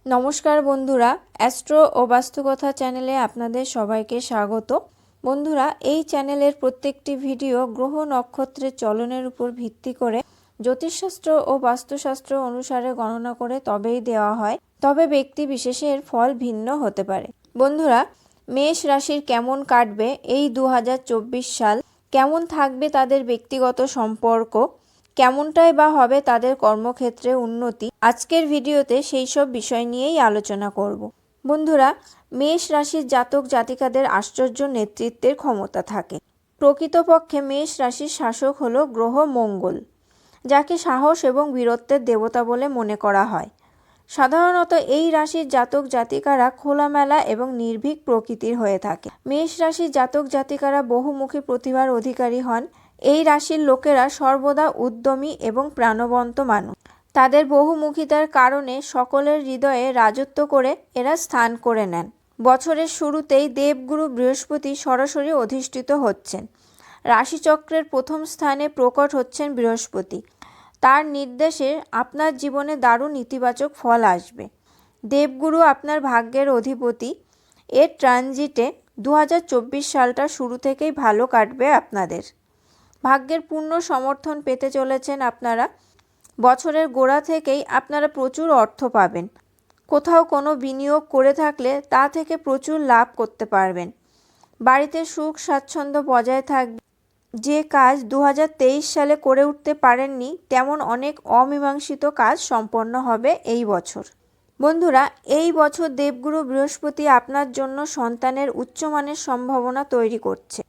নমস্কার বন্ধুরা, অ্যাস্ট্রো ও বাস্তুকথা চ্যানেলে আপনাদের সবাইকে স্বাগত। বন্ধুরা, এই চ্যানেলের প্রত্যেকটি ভিডিও গ্রহ নক্ষত্রের চলনের উপর ভিত্তি করে জ্যোতিষশাস্ত্র ও বাস্তুশাস্ত্র অনুসারে গণনা করে তবেই দেওয়া হয়, তবে ব্যক্তি বিশেষের ফল ভিন্ন হতে পারে। বন্ধুরা, মেষ রাশির কেমন কাটবে এই 2024 সাল, কেমন থাকবে তাদের ব্যক্তিগত সম্পর্ক, কেমনটাই বা হবে তাদের কর্মক্ষেত্রে উন্নতি, আজকের ভিডিওতে সেই সব বিষয় নিয়েই আলোচনা করব। বন্ধুরা, মেষ রাশির জাতক জাতিকাদের আশ্চর্য নেতৃত্বের ক্ষমতা থাকে। প্রকৃতপক্ষে মেষ রাশির শাসক হলো গ্রহ মঙ্গল, যাকে সাহস এবং বীরত্বের দেবতা বলে মনে করা হয়। সাধারণত এই রাশির জাতক জাতিকারা খোলামেলা এবং নির্ভীক প্রকৃতির হয়ে থাকে। মেষ রাশির জাতক জাতিকারা বহুমুখী প্রতিভার অধিকারী হন। এই রাশির লোকেরা সর্বদা উদ্যমী এবং প্রাণবন্ত মানুষ। তাদের বহুমুখিতার কারণে সকলের হৃদয়ে রাজত্ব করে এরা স্থান করে নেন। বছরের শুরুতেই দেবগুরু বৃহস্পতি সরাসরি অধিষ্ঠিত হচ্ছেন। রাশিচক্রের প্রথম স্থানে প্রকট হচ্ছেন বৃহস্পতি। তার নির্দেশে আপনার জীবনে দারুণ ইতিবাচক ফল আসবে। দেবগুরু আপনার ভাগ্যের অধিপতি। এর ট্রানজিটে 2024 সালটা শুরু থেকেই ভালো কাটবে আপনাদের। ভাগ্যের পূর্ণ সমর্থন পেতে চলেছেন আপনারা। বছরের গোড়া থেকেই আপনারা প্রচুর অর্থ পাবেন। কোথাও কোনো বিনিয়োগ করে থাকলে তা থেকে প্রচুর লাভ করতে পারবেন। বাড়িতে সুখ স্বাচ্ছন্দ্য বজায় থাকবে। যে কাজ 2023 সালে করে উঠতে পারেননি, তেমন অনেক অমীমাংসিত কাজ সম্পন্ন হবে এই বছর। বন্ধুরা, এই বছর দেবগুরু বৃহস্পতি আপনার জন্য সন্তানের উচ্চমানের সম্ভাবনা তৈরি করছে।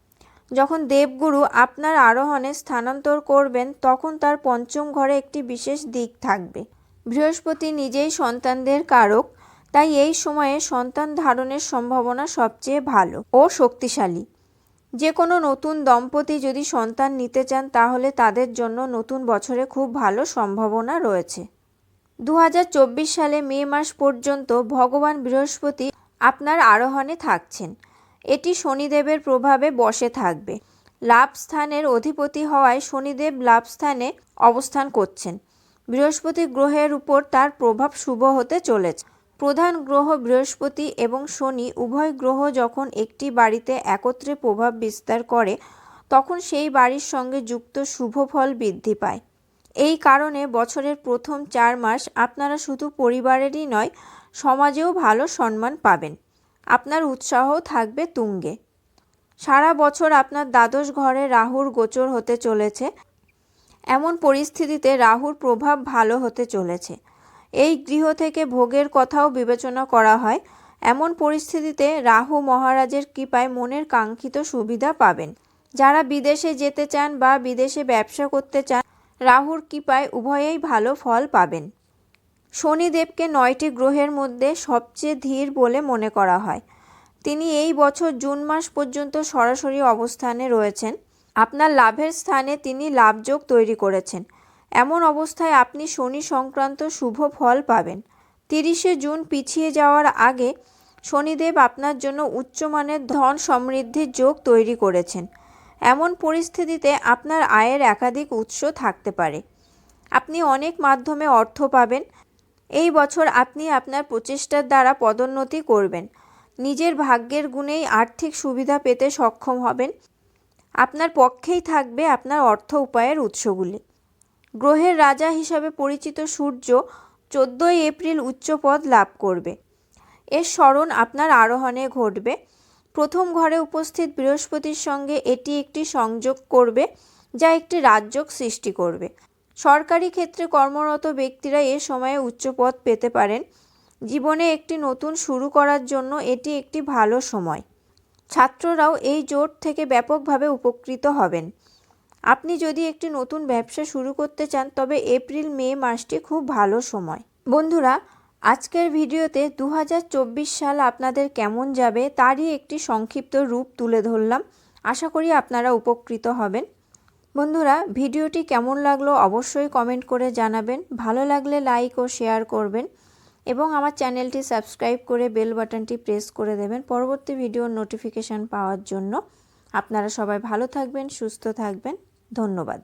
যখন দেবগুরু আপনার আরোহণে স্থানান্তর করবেন, তখন তার পঞ্চম ঘরে একটি বিশেষ দিক থাকবে। বৃহস্পতি নিজেই সন্তানদের কারক, তাই এই সময়ে সন্তান ধারণের সম্ভাবনা সবচেয়ে ভালো ও শক্তিশালী। যে কোনো নতুন দম্পতি যদি সন্তান নিতে চান, তাহলে তাদের জন্য নতুন বছরে খুব ভালো সম্ভাবনা রয়েছে। 2024 সালে মে মাস পর্যন্ত ভগবান বৃহস্পতি আপনার আরোহণে থাকছেন। এটি শনিদেবের প্রভাবে বসে থাকবে। লাভ স্থানের অধিপতি হওয়ায় শনিদেব লাভ স্থানে অবস্থান করছেন। বৃহস্পতি গ্রহের উপর তার প্রভাব শুভ হতে চলেছে। প্রধান গ্রহ বৃহস্পতি এবং শনি উভয় গ্রহ যখন একটি বাড়িতে একত্রে প্রভাব বিস্তার করে, তখন সেই বাড়ির সঙ্গে যুক্ত শুভ ফল বৃদ্ধি পায়। এই কারণে বছরের প্রথম 4 মাস আপনারা শুধু পরিবারেরই নয়, সমাজেও ভালো সম্মান পাবেন। আপনার উৎসাহ থাকবে তুঙ্গে। সারা বছর আপনার দ্বাদশ ঘরে রাহুর গোচর হতে চলেছে। এমন পরিস্থিতিতে রাহুর প্রভাব ভালো হতে চলেছে। এই গৃহ থেকে ভোগের কথাও বিবেচনা করা হয়। এমন পরিস্থিতিতে রাহু মহারাজের কৃপায় মনের কাঙ্ক্ষিত সুবিধা পাবেন। যারা বিদেশে যেতে চান বা বিদেশে ব্যবসা করতে চান, রাহুর কৃপায় উভয়েই ভালো ফল পাবেন। শনিদেবকে 9টি গ্রহের মধ্যে সবচেয়ে ধীর বলে মনে করা হয়। তিনি এই বছর জুন মাস পর্যন্ত সরাসরি অবস্থানে রয়েছেন। আপনার লাভের স্থানে তিনি লাভযোগ তৈরি করেছেন। এমন অবস্থায় আপনি শনি সংক্রান্ত শুভ ফল পাবেন। 30শে জুন পিছিয়ে যাওয়ার আগে শনিদেব আপনার জন্য উচ্চমানের ধন সমৃদ্ধির যোগ তৈরি করেছেন। এমন পরিস্থিতিতে আপনার আয়ের একাধিক উৎস থাকতে পারে। আপনি অনেক মাধ্যমে অর্থ পাবেন। এই বছর আপনি আপনার প্রচেষ্টার দ্বারা পদোন্নতি করবেন। নিজের ভাগ্যের গুণেই আর্থিক সুবিধা পেতে সক্ষম হবেন। আপনার পক্ষেই থাকবে আপনার অর্থ উপায়ের উৎসগুলি। গ্রহের রাজা হিসাবে পরিচিত সূর্য 14 এপ্রিল উচ্চপদ লাভ করবে। এর স্মরণ আপনার আরোহণে ঘটবে। প্রথম ঘরে উপস্থিত বৃহস্পতির সঙ্গে এটি একটি সংযোগ করবে, যা একটি রাজযোগ সৃষ্টি করবে। সরকারি ক্ষেত্রে কর্মরত ব্যক্তিরা এ সময়ে উচ্চপদ পেতে পারেন। জীবনে একটি নতুন শুরু করার জন্য এটি একটি ভালো সময়। ছাত্ররাও এই জোট থেকে ব্যাপকভাবে উপকৃত হবেন। আপনি যদি একটি নতুন ব্যবসা শুরু করতে চান, তবে এপ্রিল মে মাসটি খুব ভালো সময়। বন্ধুরা, আজকের ভিডিওতে 2024 সাল আপনাদের কেমন যাবে তারই একটি সংক্ষিপ্ত রূপ তুলে ধরলাম। আশা করি আপনারা উপকৃত হবেন। বন্ধুরা, ভিডিওটি কেমন লাগলো অবশ্যই কমেন্ট করে জানাবেন। ভালো লাগলে লাইক ও শেয়ার করবেন এবং আমার চ্যানেলটি সাবস্ক্রাইব করে বেল বাটনটি প্রেস করে দেবেন পরবর্তী ভিডিওর নোটিফিকেশান পাওয়ার জন্য। আপনারা সবাই ভালো থাকবেন, সুস্থ থাকবেন। ধন্যবাদ।